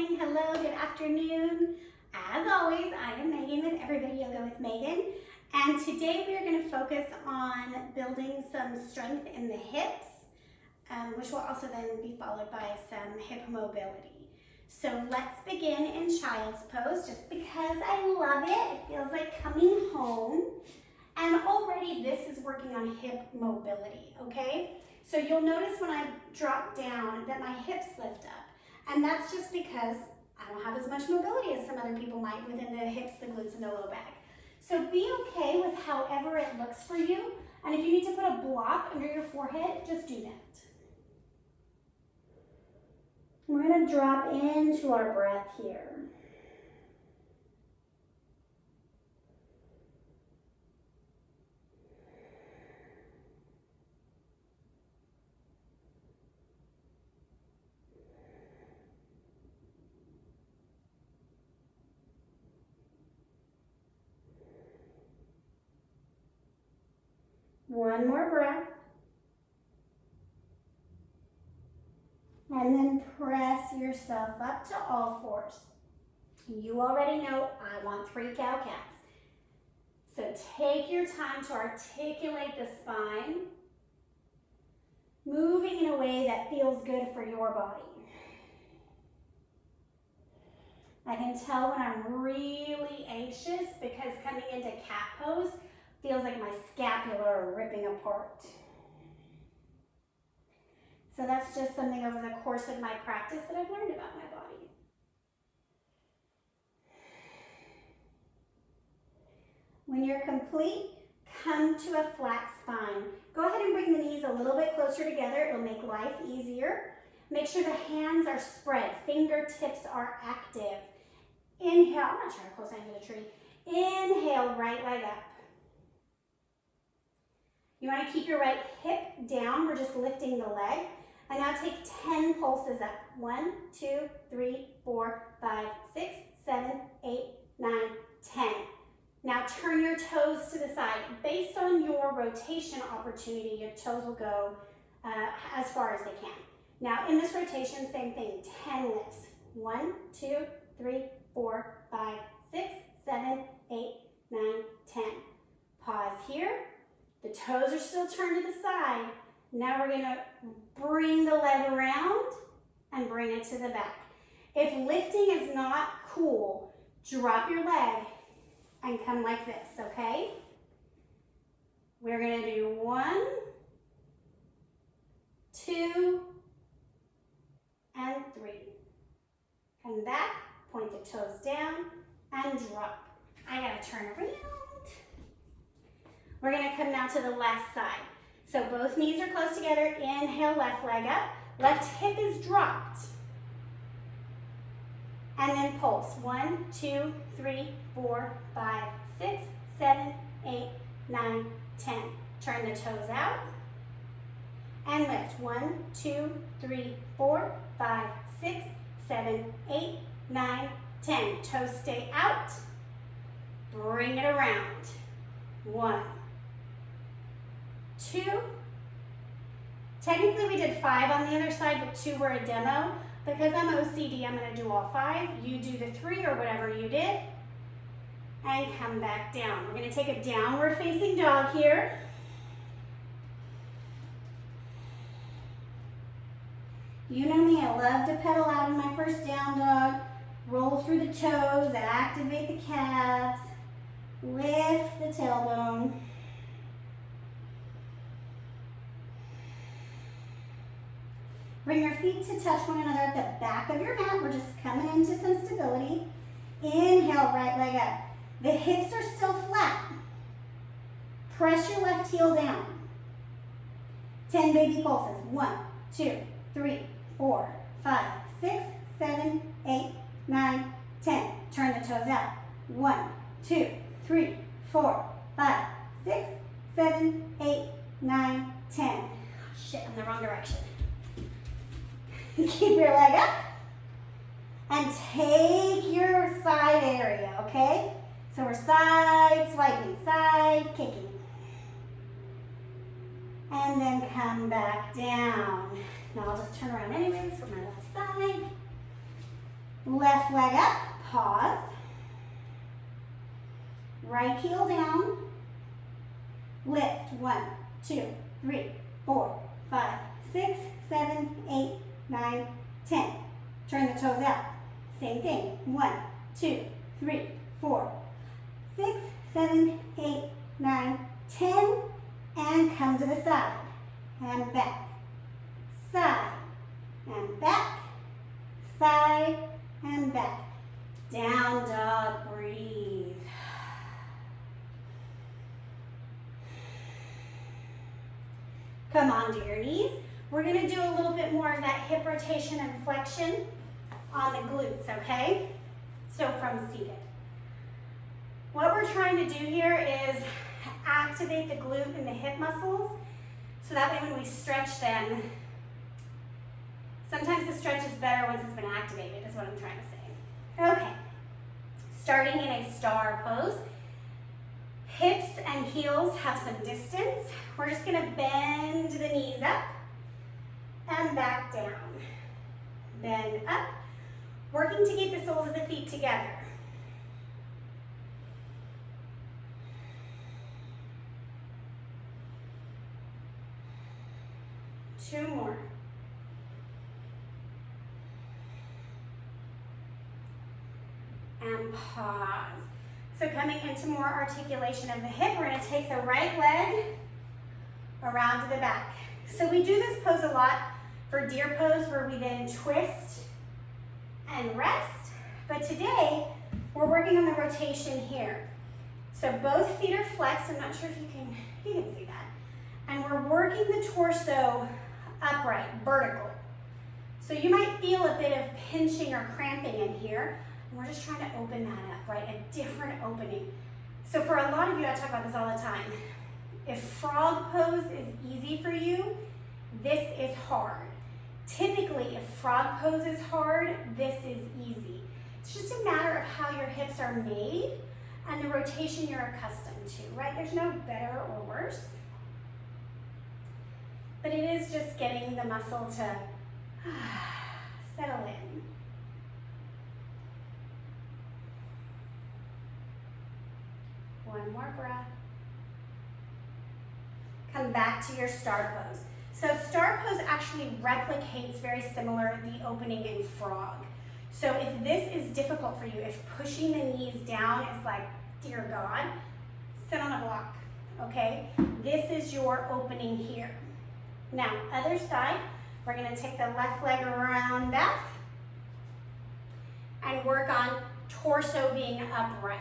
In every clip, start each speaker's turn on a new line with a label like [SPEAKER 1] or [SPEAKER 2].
[SPEAKER 1] morning, hello, good afternoon. As always, I am Megan with Everybody Yoga with Megan. And today we are going to focus on building some strength in the hips, which will also then be followed by some hip mobility. So let's begin in child's pose just because I love it. It feels like coming home. And already this is working on hip mobility, okay? So you'll notice when I drop down that my hips lift up. And that's just because I don't have as much mobility as some other people might within the hips, the glutes, and the low back. So be okay with however it looks for you. And if you need to put a block under your forehead, just do that. We're going to drop into our breath here. One more breath. And then press yourself up to all fours. You already know I want 3 cow-cats. So take your time to articulate the spine, moving in a way that feels good for your body. I can tell when I'm really anxious because coming into cat pose feels like my scapula are ripping apart. So that's just something over the course of my practice that I've learned about my body. When you're complete, come to a flat spine. Go ahead and bring the knees a little bit closer together. It'll make life easier. Make sure the hands are spread. Fingertips are active. Inhale, I'm not trying to close into the tree. Inhale, right leg up. You want to keep your right hip down. We're just lifting the leg. And now take 10 pulses up. 1, 2, 3, 4, 5, 6, 7, 8, 9, 10. Now turn your toes to the side. Based on your rotation opportunity, your toes will go as far as they can. Now in this rotation, same thing, 10 lifts. 1, 2, 3, 4, 5, 6, 7, 8, 9, 10. Pause here. The toes are still turned to the side. Now we're going to bring the leg around and bring it to the back. If lifting is not cool, drop your leg and come like this, okay? We're going to do 1, 2, and 3. Come back, point the toes down, and drop. I got to turn around. We're going to come now to the left side. So both knees are close together. Inhale, left leg up. Left hip is dropped. And then pulse. 1, 2, 3, 4, 5, 6, 7, 8, 9, 10. Turn the toes out. And lift. 1, 2, 3, 4, 5, 6, 7, 8, 9, 10. Toes stay out. Bring it around. 1, 2. Technically we did 5 on the other side, but 2 were a demo. Because I'm OCD, I'm going to do all 5. You do the 3 or whatever you did. And come back down. We're going to take a downward facing dog here. You know me, I love to pedal out in my first down dog. Roll through the toes, activate the calves. Lift the tailbone. Bring your feet to touch one another at the back of your mat. We're just coming into some stability. Inhale, right leg up. The hips are still flat. Press your left heel down. 10 baby pulses. 1, 2, 3, 4, 5, 6, 7, 8, 9, 10. Turn the toes out. 1, 2, 3, 4, 5, 6, 7, 8, 9, 10. Shit, I'm the wrong direction. Keep your leg up and take your side area, okay? So we're side swiping, side kicking. And then come back down. Now I'll just turn around anyways for my left side. Left leg up, pause. Right heel down. Lift, 1, 2, 3, 4, 5, 6, 7, 8, 9, 10. Turn the toes out. Same thing. 1, 2, 3, 4, 6, 7, 8, 9, 10. And come to the side. And back. Side. And back. Side. And back. Down dog, breathe. Come onto your knees. We're gonna do a little bit more of that hip rotation and flexion on the glutes, okay? So from seated. What we're trying to do here is activate the glute and the hip muscles so that way when we stretch them, sometimes the stretch is better once it's been activated, is what I'm trying to say. Okay, starting in a star pose. Hips and heels have some distance. We're just gonna bend the knees up and back down. Bend up, working to keep the soles of the feet together. Two more. And pause. So coming into more articulation of the hip, we're going to take the right leg around to the back. So we do this pose a lot for deer pose where we then twist and rest. But today, we're working on the rotation here. So both feet are flexed. I'm not sure if you can see that. And we're working the torso upright, vertical. So you might feel a bit of pinching or cramping in here. And we're just trying to open that up, right? A different opening. So for a lot of you, I talk about this all the time. If frog pose is easy for you, this is hard. Typically, if frog pose is hard, this is easy. It's just a matter of how your hips are made and the rotation you're accustomed to, right? There's no better or worse. But it is just getting the muscle to settle in. One more breath. Come back to your star pose. So star pose actually replicates very similar the opening in frog. So if this is difficult for you, if pushing the knees down is like, dear God, sit on a block, okay? This is your opening here. Now, other side, we're gonna take the left leg around back and work on torso being upright.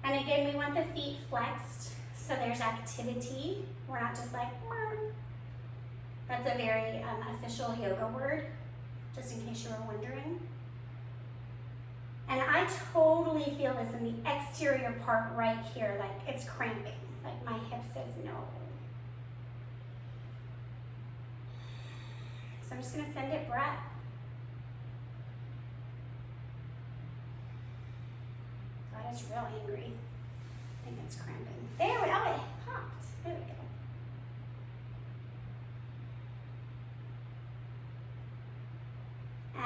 [SPEAKER 1] And again, we want the feet flexed, so there's activity. We're not just like, Murr. That's a very official yoga word, just in case you were wondering. And I totally feel this in the exterior part right here, like it's cramping, like my hip says no. So I'm just gonna send it breath. God, it's real angry. I think it's cramping. There we go, it popped. There we go.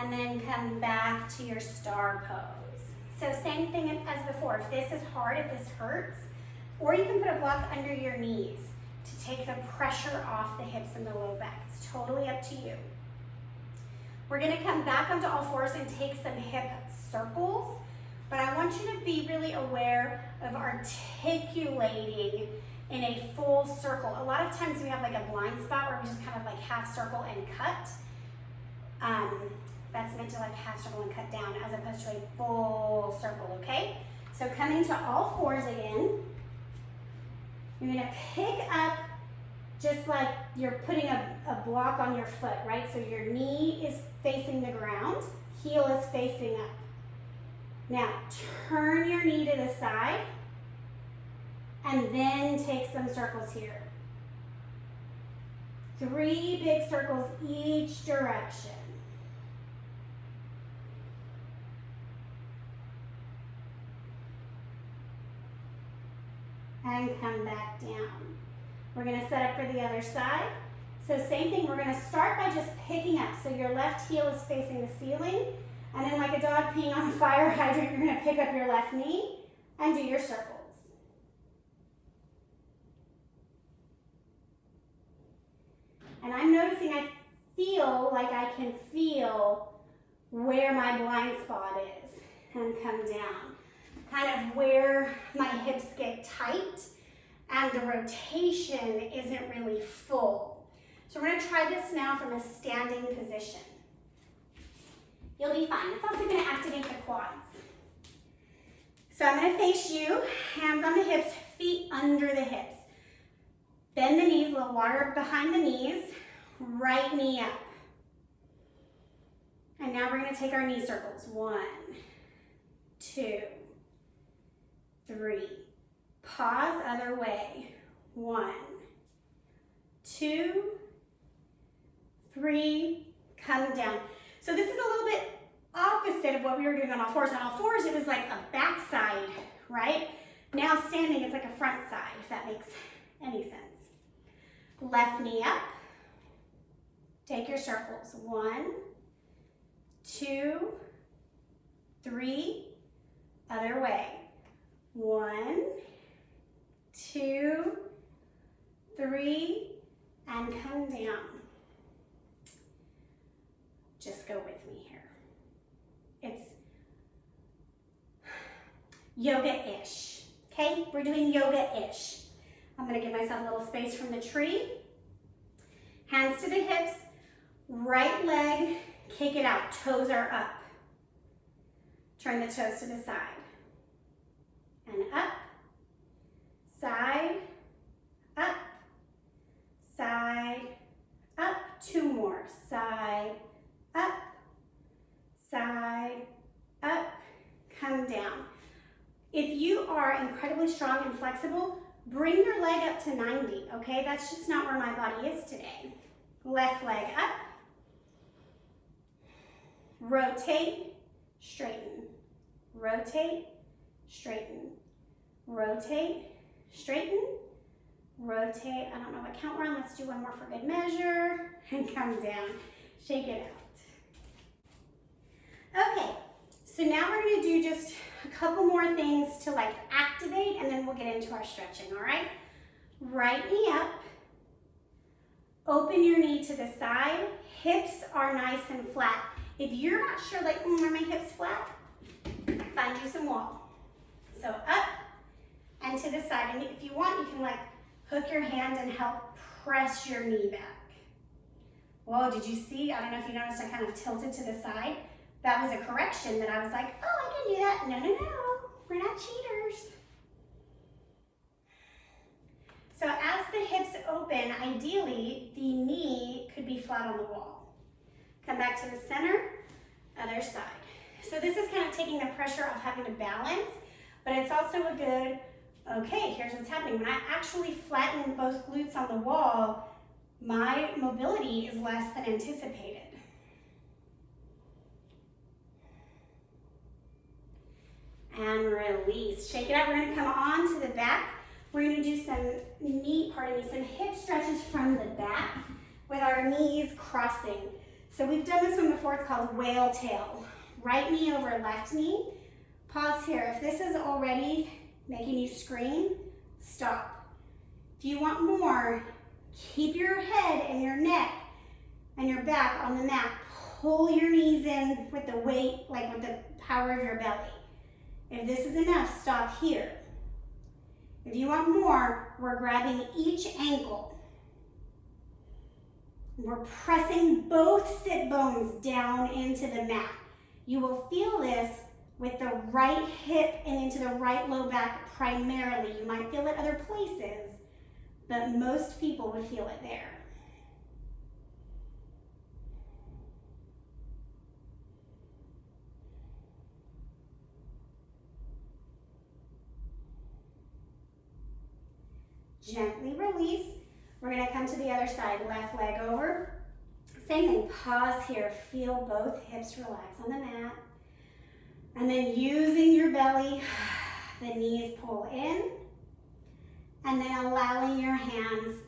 [SPEAKER 1] And then come back to your star pose. So same thing as before. If this is hard, if this hurts, or you can put a block under your knees to take the pressure off the hips and the low back. It's totally up to you. We're gonna come back onto all fours and take some hip circles, but I want you to be really aware of articulating in a full circle. A lot of times we have like a blind spot where we just kind of like half circle and cut. That's meant to like half circle and cut down as opposed to a full circle, okay? So coming to all fours again, you're gonna pick up just like you're putting a block on your foot, right? So your knee is facing the ground, heel is facing up. Now, turn your knee to the side and then take some circles here. 3 big circles each direction. And come back down. We're gonna set up for the other side. So same thing, we're gonna start by just picking up. So your left heel is facing the ceiling, and then like a dog peeing on a fire hydrant, you're gonna pick up your left knee and do your circles. And I'm noticing I feel like I can feel where my blind spot is and come down. Kind of where my hips get tight and the rotation isn't really full. So we're gonna try this now from a standing position. You'll be fine. It's also gonna activate the quads. So I'm gonna face you, hands on the hips, feet under the hips. Bend the knees, a little water behind the knees, right knee up. And now we're gonna take our knee circles. 1, 2, 3. Pause, other way. 1, 2, 3, come down. So this is a little bit opposite of what we were doing on all fours. On all fours, it was like a back side, right? Now standing, it's like a front side, if that makes any sense. Left knee up. Take your circles. 1, 2, 3, other way. 1, 2, 3, and come down. Just go with me here. It's yoga-ish, okay? We're doing yoga-ish. I'm gonna give myself a little space from the tree. Hands to the hips, right leg, kick it out, toes are up. Turn the toes to the side. And up, side, up, side, up. 2 more, side, up, side, up, come down. If you are incredibly strong and flexible, bring your leg up to 90, okay? That's just not where my body is today. Left leg up, rotate, straighten, rotate, straighten, rotate, straighten, rotate. I don't know what count we're on. Let's do one more for good measure, and come down. Shake it out. Okay, so now we're gonna do just a couple more things to like activate, and then we'll get into our stretching, all right? Right knee up, open your knee to the side, hips are nice and flat. If you're not sure, like, are my hips flat? Find you some wall. So up and to the side, and if you want, you can like hook your hand and help press your knee back. Whoa, did you see? I don't know if you noticed I kind of tilted to the side. That was a correction that I was like, oh, I can do that. No, no, no, we're not cheaters. So as the hips open, ideally, the knee could be flat on the wall. Come back to the center, other side. So this is kind of taking the pressure off having to balance, but it's also a good, okay, here's what's happening. When I actually flatten both glutes on the wall, my mobility is less than anticipated. And release. Shake it out. We're gonna come on to the back. We're gonna do some some hip stretches from the back with our knees crossing. So we've done this one before. It's called whale tail. Right knee over left knee. Pause here. If this is already making you scream, stop. If you want more, keep your head and your neck and your back on the mat. Pull your knees in with the weight, like with the power of your belly. If this is enough, stop here. If you want more, we're grabbing each ankle. We're pressing both sit bones down into the mat. You will feel this with the right hip and into the right low back primarily. You might feel it other places, but most people would feel it there. Gently release. We're gonna come to the other side, left leg over. Same thing, pause here. Feel both hips relax on the mat. And then using your belly, the knees pull in. And then allowing your hands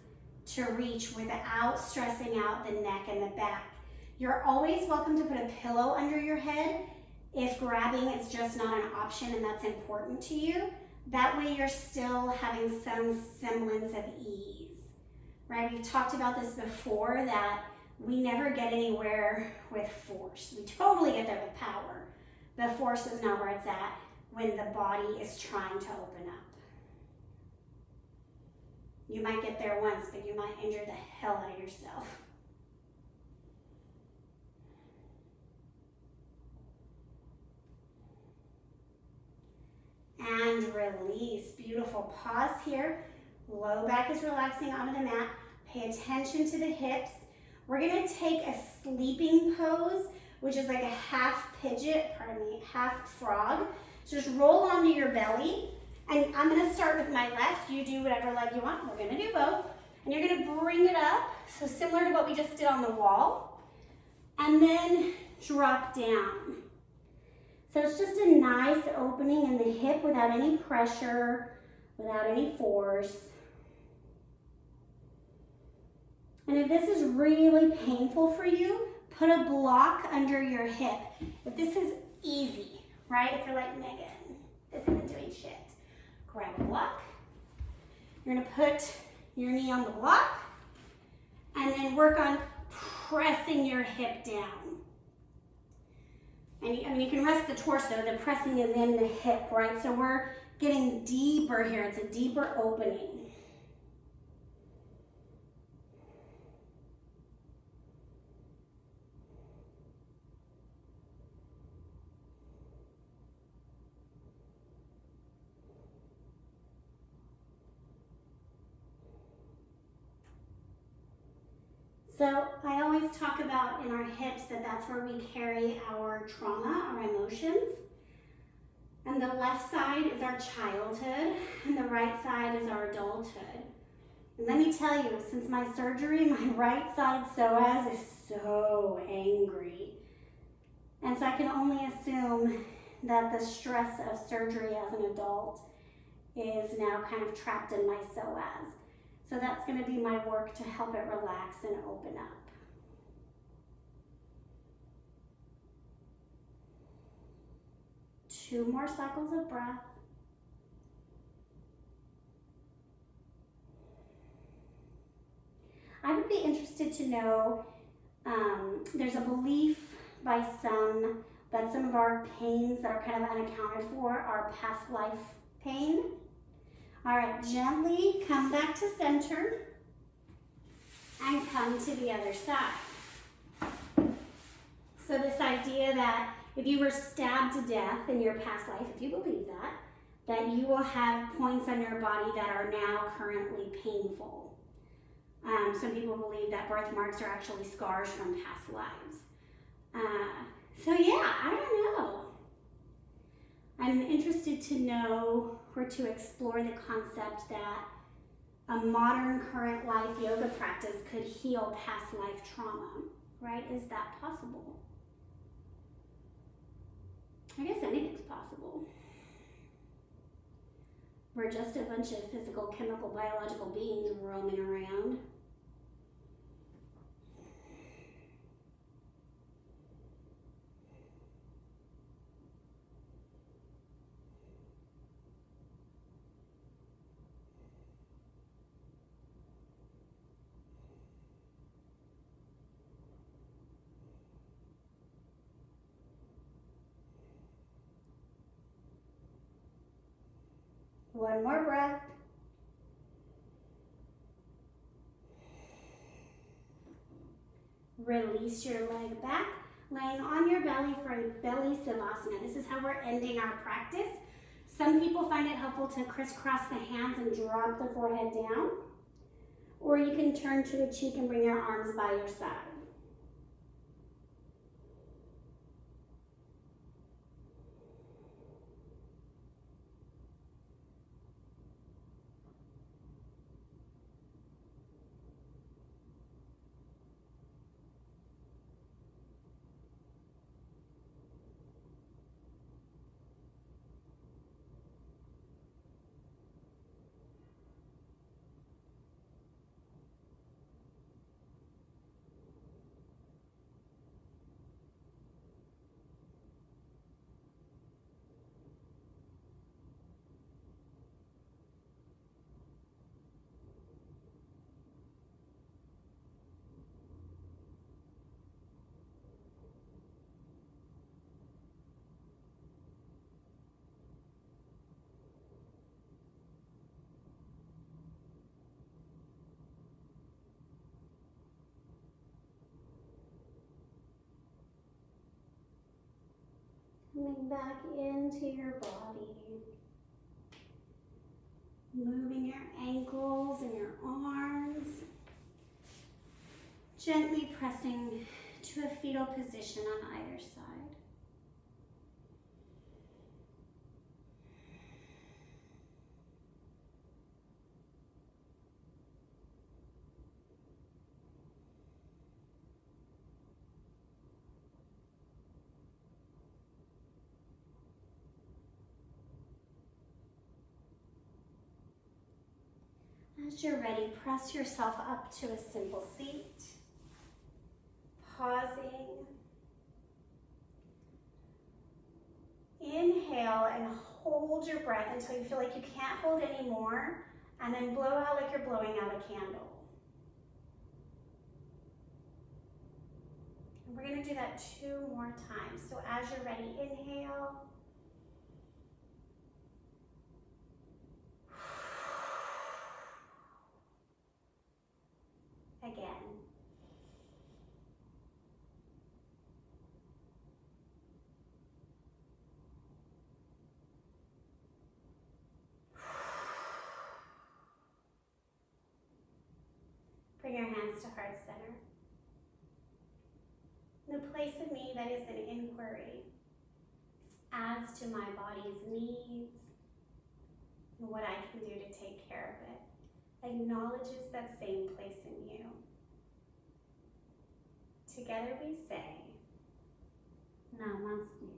[SPEAKER 1] to reach without stressing out the neck and the back. You're always welcome to put a pillow under your head if grabbing is just not an option and that's important to you. That way you're still having some semblance of ease, right? We've talked about this before, that we never get anywhere with force. We totally get there with power. The force is not where it's at when the body is trying to open up. You might get there once, but you might injure the hell out of yourself. And release. Beautiful. Pause here. Low back is relaxing onto the mat. Pay attention to the hips. We're going to take a sleeping pose, which is like a half half frog. So just roll onto your belly. And I'm going to start with my left. You do whatever leg you want. We're going to do both. And you're going to bring it up. So similar to what we just did on the wall. And then drop down. So it's just a nice opening in the hip without any pressure, without any force. And if this is really painful for you, put a block under your hip. If this is easy, right? If you're like, Megan, this isn't doing shit. Grab a block. You're gonna put your knee on the block and then work on pressing your hip down. And you can rest the torso, the pressing is in the hip, right? So we're getting deeper here. It's a deeper opening. So I always talk about in our hips that that's where we carry our trauma, our emotions. And the left side is our childhood, and the right side is our adulthood. And let me tell you, since my surgery, my right side psoas is so angry. And so I can only assume that the stress of surgery as an adult is now kind of trapped in my psoas. So that's going to be my work to help it relax and open up. Two more cycles of breath. I would be interested to know, there's a belief by some that some of our pains that are kind of unaccounted for are past life pain. All right, gently come back to center and come to the other side. So this idea that if you were stabbed to death in your past life, if you believe that you will have points on your body that are now currently painful. Some people believe that birthmarks are actually scars from past lives. So yeah, I don't know. I'm interested to know or to explore the concept that a modern current life yoga practice could heal past life trauma, right? Is that possible? I guess anything's possible. We're just a bunch of physical, chemical, biological beings roaming around. One more breath. Release your leg back, laying on your belly for a belly Savasana. This is how we're ending our practice. Some people find it helpful to crisscross the hands and drop the forehead down, or you can turn to a cheek and bring your arms by your side. Coming back into your body. Moving your ankles and your arms. Gently pressing to a fetal position on either side. As you're ready, press yourself up to a simple seat. Pausing. Inhale and hold your breath until you feel like you can't hold anymore, and then blow out like you're blowing out a candle. And we're going to do that 2 more times. So as you're ready, inhale. Again. Bring your hands to heart center. The place of me that is an inquiry as to my body's needs and what I can do to take care of it, acknowledges that same place in you. Together we say, Namaste.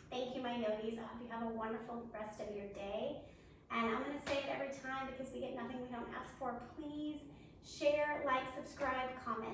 [SPEAKER 1] Thank you, my yogis. I hope you have a wonderful rest of your day. And I'm going to say it every time because we get nothing we don't ask for. Please share, like, subscribe, comment.